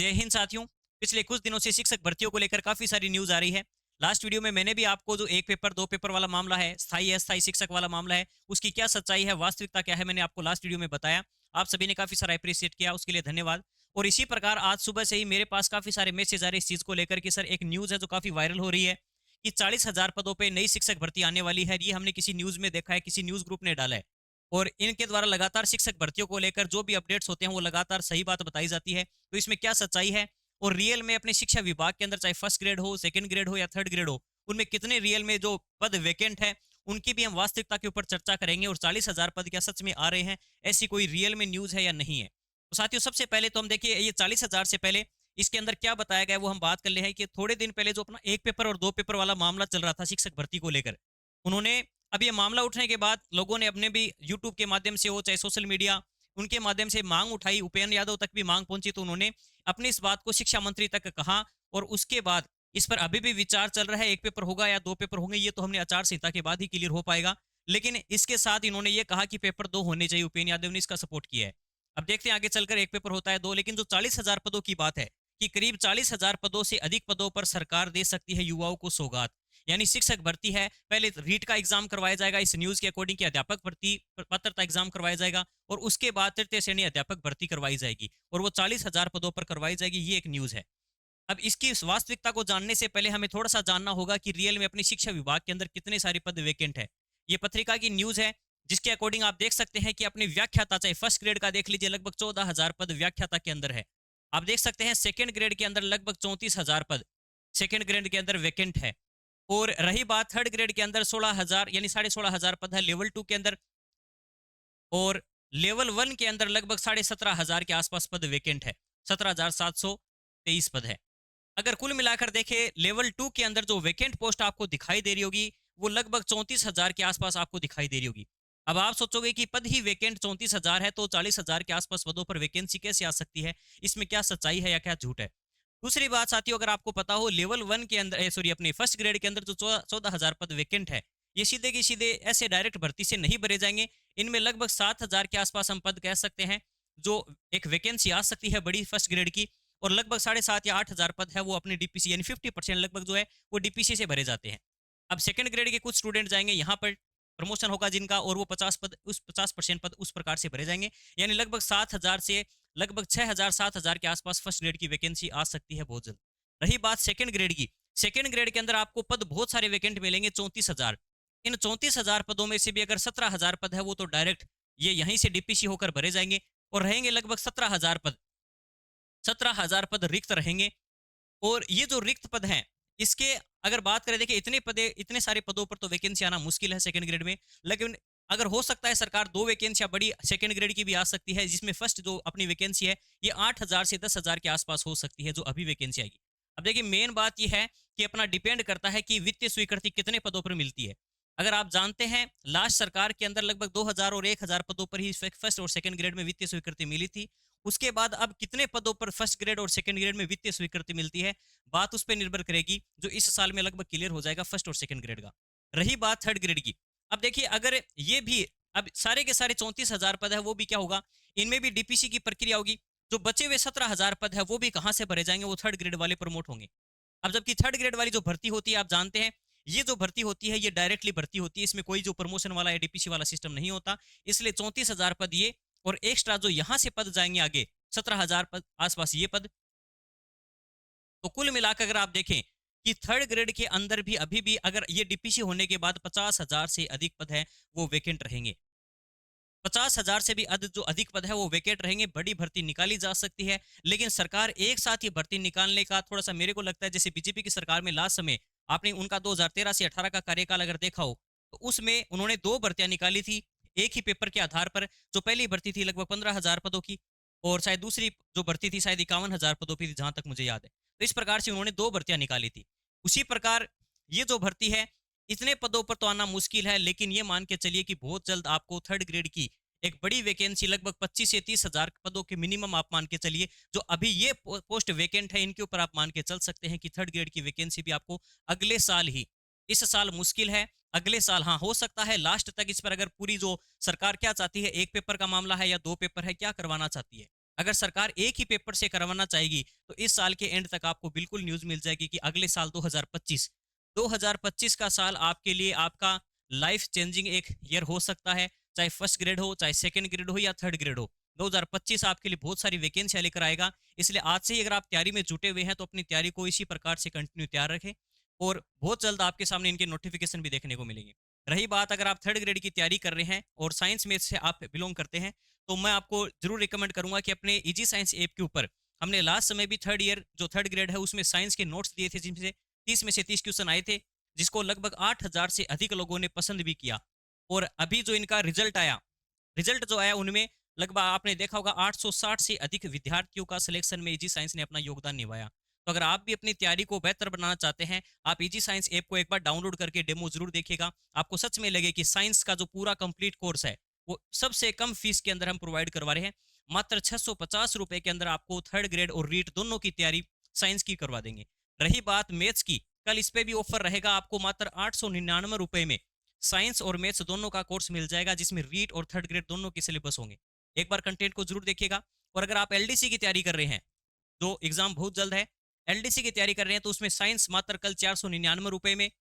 जय हिंद साथियों। पिछले कुछ दिनों से शिक्षक भर्तियों को लेकर काफी सारी न्यूज आ रही है। लास्ट वीडियो में मैंने भी आपको जो एक पेपर दो पेपर वाला मामला है, स्थायी अस्थायी शिक्षक वाला मामला है, उसकी क्या सच्चाई है, वास्तविकता क्या है, मैंने आपको लास्ट वीडियो में बताया। आप सभी ने काफी सारा अप्रिशिएट किया, उसके लिए धन्यवाद। और इसी प्रकार आज सुबह से ही मेरे पास काफी सारे मैसेज आ रहे इस चीज को लेकर कि सर एक न्यूज है जो काफी वायरल हो रही है कि 40,000 पदों पर नई शिक्षक भर्ती आने वाली है। ये हमने किसी न्यूज में देखा है, किसी न्यूज ग्रुप ने डाला है। और इनके द्वारा लगातार शिक्षक भर्तियों को लेकर जो भी अपडेट्स होते हैं वो लगातार सही बात बताई जाती है। तो इसमें क्या सच्चाई है और रियल में अपने शिक्षा विभाग के अंदर चाहे फर्स्ट ग्रेड हो, सेकंड ग्रेड हो या थर्ड ग्रेड हो, उनमें कितने रियल में जो पद वैकेंट है उनकी भी हम वास्तविकता के ऊपर चर्चा करेंगे। और 40,000 पद क्या सच में आ रहे हैं, ऐसी कोई रियल में न्यूज है या नहीं है। तो साथियों सबसे पहले तो हम देखिए ये 40,000 से पहले इसके अंदर क्या बताया गया है वो हम बात कर ले हैं कि थोड़े दिन पहले जो अपना एक पेपर और दो पेपर वाला मामला चल रहा था शिक्षक भर्ती को लेकर, उन्होंने अब ये मामला उठने के बाद लोगों ने अपने भी यूट्यूब के माध्यम से हो चाहे सोशल मीडिया उनके माध्यम से मांग उठाई, उपेंद्र यादव तक भी मांग पहुंची, तो उन्होंने अपनी इस बात को शिक्षा मंत्री तक कहा। और उसके बाद इस पर अभी भी विचार चल रहा है, एक पेपर होगा या दो पेपर होंगे ये तो हमने आचार संहिता के बाद ही क्लियर हो पाएगा। लेकिन इसके साथ इन्होंने ये कहा कि पेपर दो होने चाहिए, उपेंद्र यादव ने इसका सपोर्ट किया है। अब देखते हैं आगे चलकर एक पेपर होता है दो। लेकिन जो 40,000 पदों की बात है कि करीब 40,000 पदों से अधिक पदों पर सरकार दे सकती है युवाओं को सौगात, यानी शिक्षक भर्ती है। पहले रीट का एग्जाम करवाया जाएगा इस न्यूज के अकॉर्डिंग कि अध्यापक भर्ती पात्रता एग्जाम करवाया जाएगा और उसके बाद तृतीय श्रेणी अध्यापक भर्ती करवाई जाएगी और वो 40,000 पदों पर करवाई जाएगी। ये एक न्यूज है। अब इसकी वास्तविकता को जानने से पहले हमें थोड़ा सा जानना होगा कि रियल में अपनी शिक्षा विभाग के अंदर कितने सारे पद वैकेंट है। ये पत्रिका की न्यूज है जिसके अकॉर्डिंग आप देख सकते हैं कि अपने व्याख्याता चाहे फर्स्ट ग्रेड का देख लीजिए लगभग 14,000 पद व्याख्याता के अंदर है। आप देख सकते हैं सेकंड ग्रेड के अंदर लगभग 34,000 पद सेकंड ग्रेड के अंदर वैकेंट है। और रही बात थर्ड ग्रेड के अंदर 16,000 यानी 16,500 पद है लेवल 2 के अंदर। और लेवल 1 के अंदर लगभग 17,500 के आसपास पद वैकेंट है, 17,723 पद है। अगर कुल मिलाकर देखें लेवल 2 के अंदर जो वैकेंट पोस्ट आपको दिखाई दे रही होगी वो लगभग 34,000 के आसपास आपको दिखाई दे रही होगी। अब आप सोचोगे कि पद ही वैकेंट 34,000 है तो 40,000 के आसपास पदों पर वैकेंसी कैसे आ सकती है, इसमें क्या सच्चाई है या क्या झूठ है। दूसरी बात साथियों, अगर आपको पता हो लेवल 1 के अंदर सॉरी अपने फर्स्ट ग्रेड के अंदर जो 14,000 पद वैकेंट है ये सीधे की सीधे ऐसे डायरेक्ट भर्ती से नहीं भरे जाएंगे। इनमें लगभग 7,000 के आसपास हम पद कह सकते हैं जो एक वैकेंसी आ सकती है बड़ी फर्स्ट ग्रेड की। और लगभग 7,500 या 8,000 पद है वो अपने डीपीसी यानी 50% लगभग जो है वो डीपीसी से भरे जाते हैं। अब सेकंड ग्रेड के कुछ स्टूडेंट जाएंगे यहाँ पर प्रमोशन होगा जिनका और वो 50 पद उस 50% पद उस प्रकार से भरे जाएंगे। यानी लगभग 7,000 से लगभग 6,000 7,000 के आसपास फर्स्ट ग्रेड की वैकेंसी आ सकती है बहुत जल्द। रही बात सेकंड ग्रेड की, सेकंड ग्रेड के अंदर आपको पद बहुत सारे वैकेंट मिलेंगे 34,000। इन 34,000 पदों में से भी अगर 17,000 पद है वो तो डायरेक्ट ये यहीं से डीपीसी होकर भरे जाएंगे और रहेंगे लगभग 17,000 पद। 17,000 पद रिक्त रहेंगे। और ये जो रिक्त पद हैं इसके अगर बात करें देखिए इतने सारे पदों पर तो वैकेंसी आना मुश्किल है सेकंड ग्रेड में। लेकिन अगर हो सकता है सरकार दो वैकेंसियां बड़ी सेकंड ग्रेड की भी आ सकती है जिसमें फर्स्ट जो अपनी वैकेंसी है ये 8,000 से 10,000 के आसपास हो सकती है जो अभी वैकेंसी आएगी। अब देखिए मेन बात यह है कि अपना डिपेंड करता है कि वित्तीय स्वीकृति कितने पदों पर मिलती है। अगर आप जानते हैं लास्ट सरकार के अंदर लगभग 2,000 और 1,000 पदों पर ही फर्स्ट और सेकंड ग्रेड में वित्तीय स्वीकृति मिली थी। उसके बाद अब कितने पदों पर फर्स्ट ग्रेड और सेकंड ग्रेड में वित्तीय स्वीकृति मिलती है बात उस पर निर्भर करेगी जो इस साल में लगभग क्लियर हो जाएगा फर्स्ट और सेकंड ग्रेड का। रही बात थर्ड ग्रेड की, अब देखिए अगर ये भी अब सारे के सारे 34,000 पद है वो भी क्या होगा, इनमें भी डीपीसी की प्रक्रिया होगी। जो बचे हुए 17,000 पद है वो भी कहां से भरे जाएंगे, वो थर्ड ग्रेड वाले प्रमोट होंगे। अब जबकि थर्ड ग्रेड वाली जो भर्ती होती है आप जानते हैं ये जो भर्ती होती है ये डायरेक्टली भर्ती होती है, इसमें कोई जो प्रमोशन वाला या डीपीसी वाला सिस्टम नहीं होता। इसलिए 34,000 पद ये और एक्स्ट्रा जो यहां से पद जाएंगे आगे 17,000 पद आसपास ये पद। तो कुल मिलाकर अगर आप देखें कि थर्ड ग्रेड के अंदर भी अभी भी अगर ये डीपीसी होने के बाद 50,000 से अधिक पद है वो वेकेंट रहेंगे। 50,000 से भी जो अधिक पद है वो वेकेंट रहेंगे। बड़ी भर्ती निकाली जा सकती है लेकिन सरकार एक साथ ही भर्ती निकालने का थोड़ा सा मेरे को लगता है जैसे बीजेपी की सरकार में लास्ट समय आपने उनका 2013 से 18 का कार्यकाल अगर देखा हो तो उसमें उन्होंने दो भर्तियां निकाली थी एक ही पेपर के आधार पर। जो पहली भर्ती थी लगभग 15,000 पदों की और शायद दूसरी जो भर्ती थी शायद 51,000 पदों की थी जहां तक मुझे याद है। तो इस प्रकार से उन्होंने दो भर्तियां निकाली थी। उसी प्रकार ये जो भर्ती है इतने पदों पर तो आना मुश्किल है लेकिन ये मान के चलिए कि बहुत जल्द आपको थर्ड ग्रेड की एक बड़ी वैकेंसी लगभग 25 से 30,000 पदों के मिनिमम आप मान के चलिए जो अभी ये पोस्ट वैकेंट है इनके ऊपर आप मान के चल सकते हैं कि थर्ड ग्रेड की वैकेंसी भी आपको अगले साल ही, इस साल मुश्किल है, अगले साल हाँ हो सकता है लास्ट तक। इस पर अगर पूरी जो सरकार क्या चाहती है एक पेपर का मामला है या दो पेपर है क्या करवाना चाहती है, अगर सरकार एक ही पेपर से करवाना चाहेगी तो इस साल के एंड तक आपको बिल्कुल न्यूज़ मिल जाएगी कि अगले साल 2025 का साल आपके लिए आपका लाइफ चेंजिंग एक ईयर हो सकता है, चाहे फर्स्ट ग्रेड हो, चाहे सेकंड ग्रेड हो या थर्ड ग्रेड हो। 2025 आपके लिए बहुत सारी वैकेंसियां लेकर आएगा, इसलिए आज से ही अगर आप तैयारी में जुटे हुए हैं तो अपनी तैयारी को इसी प्रकार से कंटिन्यू तैयार रखें और बहुत जल्द आपके सामने इनके नोटिफिकेशन भी देखने को मिलेंगे। रही बात अगर आप थर्ड ग्रेड की तैयारी कर रहे हैं और साइंस मैथ से आप बिलोंग करते हैं, तो मैं आपको जरूर रिकमेंड करूंगा कि अपने इजी साइंस ऐप के ऊपर हमने लास्ट समय भी थर्ड ईयर जो थर्ड ग्रेड है उसमें साइंस के नोट्स दिए थे, जिनमें 30 में से 30 क्वेश्चन आए थे, जिसको लगभग 8,000 से अधिक लोगों ने पसंद भी किया। और अभी जो इनका रिजल्ट जो आया उनमें लगभग आपने देखा होगा 860 से अधिक विद्यार्थियों का सिलेक्शन में इजी साइंस ने अपना योगदान निभाया। तो अगर आप भी अपनी तैयारी को बेहतर बनाना चाहते हैं, आप इजी साइंस ऐप को एक बार डाउनलोड करके डेमो जरूर देखिएगा। आपको सच में लगे कि साइंस का जो पूरा कंप्लीट कोर्स है वो सबसे कम फीस के अंदर हम प्रोवाइड करवा रहे हैं। मात्र 650 रुपए के अंदर आपको थर्ड ग्रेड और रीट दोनों की तैयारी साइंस की करवा देंगे। रही बात मैथ्स की, कल इस पे भी ऑफर रहेगा, आपको मात्र 899 रुपए में साइंस और मैथ्स दोनों का कोर्स मिल जाएगा, जिसमें रीट और थर्ड ग्रेड दोनों के सिलेबस होंगे। एक बार कंटेंट को जरूर देखिएगा। और अगर आप एलडीसी की तैयारी कर रहे हैं, जो एग्जाम बहुत जल्द है, एलडीसी की तैयारी कर रहे हैं, तो उसमें साइंस मात्र कल 499 रुपए में,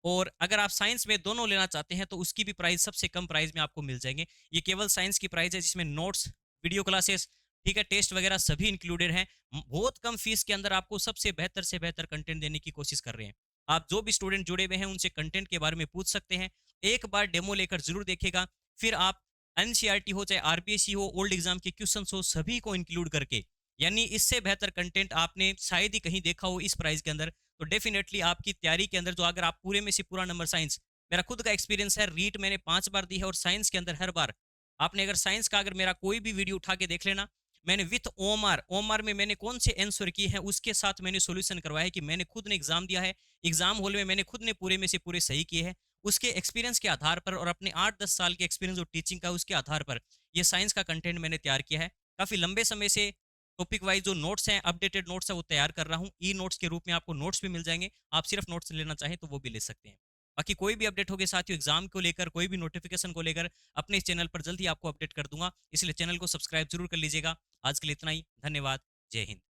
और अगर आप साइंस में दोनों लेना चाहते हैं तो उसकी भी प्राइस सबसे कम प्राइस में आपको मिल जाएंगे। ये केवल साइंस की प्राइस है, जिसमें नोट्स, वीडियो क्लासेस, ठीक है, टेस्ट वगैरह सभी इंक्लूडेड हैं। बहुत कम फीस के अंदर आपको सबसे बेहतर से बेहतर कंटेंट देने की कोशिश कर रहे हैं। आप जो भी स्टूडेंट जुड़े हुए हैं उनसे कंटेंट के बारे में पूछ सकते हैं। एक बार डेमो लेकर जरूर देखेगा, फिर आप एनसीईआरटी हो चाहे आरपीएससी हो, ओल्ड एग्जाम के क्वेश्चन हो, सभी को इंक्लूड करके, यानी इससे बेहतर कंटेंट आपने शायद ही कहीं देखा हो इस प्राइस के अंदर। तो डेफिनेटली आपकी तैयारी के अंदर जो, अगर आप पूरे में से पूरा नंबर साइंस, मेरा खुद का एक्सपीरियंस है, रीट मैंने 5 बार दी है और साइंस के अंदर हर बार, आपने अगर साइंस का अगर मेरा कोई भी वीडियो उठा के देख लेना, मैंने विथ ओएमआर में मैंने कौन से आंसर किए हैं उसके साथ मैंने सॉल्यूशन करवाया है, कि मैंने खुद ने एग्जाम दिया है, एग्जाम हॉल में मैंने खुद ने पूरे में से पूरे सही किए हैं। उसके एक्सपीरियंस के आधार पर और अपने 8-10 साल के एक्सपीरियंस और टीचिंग का, उसके आधार पर ये साइंस का कंटेंट मैंने तैयार किया है। काफी लंबे समय से टॉपिक वाइज जो नोट्स हैं, अपडेटेड नोट्स है, वो तैयार कर रहा हूँ। ई नोट्स के रूप में आपको नोट्स भी मिल जाएंगे, आप सिर्फ नोट्स लेना चाहें तो वो भी ले सकते हैं। बाकी कोई भी अपडेट होगी साथियों, एग्जाम को लेकर, कोई भी नोटिफिकेशन को लेकर, अपने इस चैनल पर जल्दी आपको अपडेट कर दूंगा, इसलिए चैनल को सब्सक्राइब जरूर कर लीजिएगा। आज के लिए इतना ही, धन्यवाद, जय हिंद।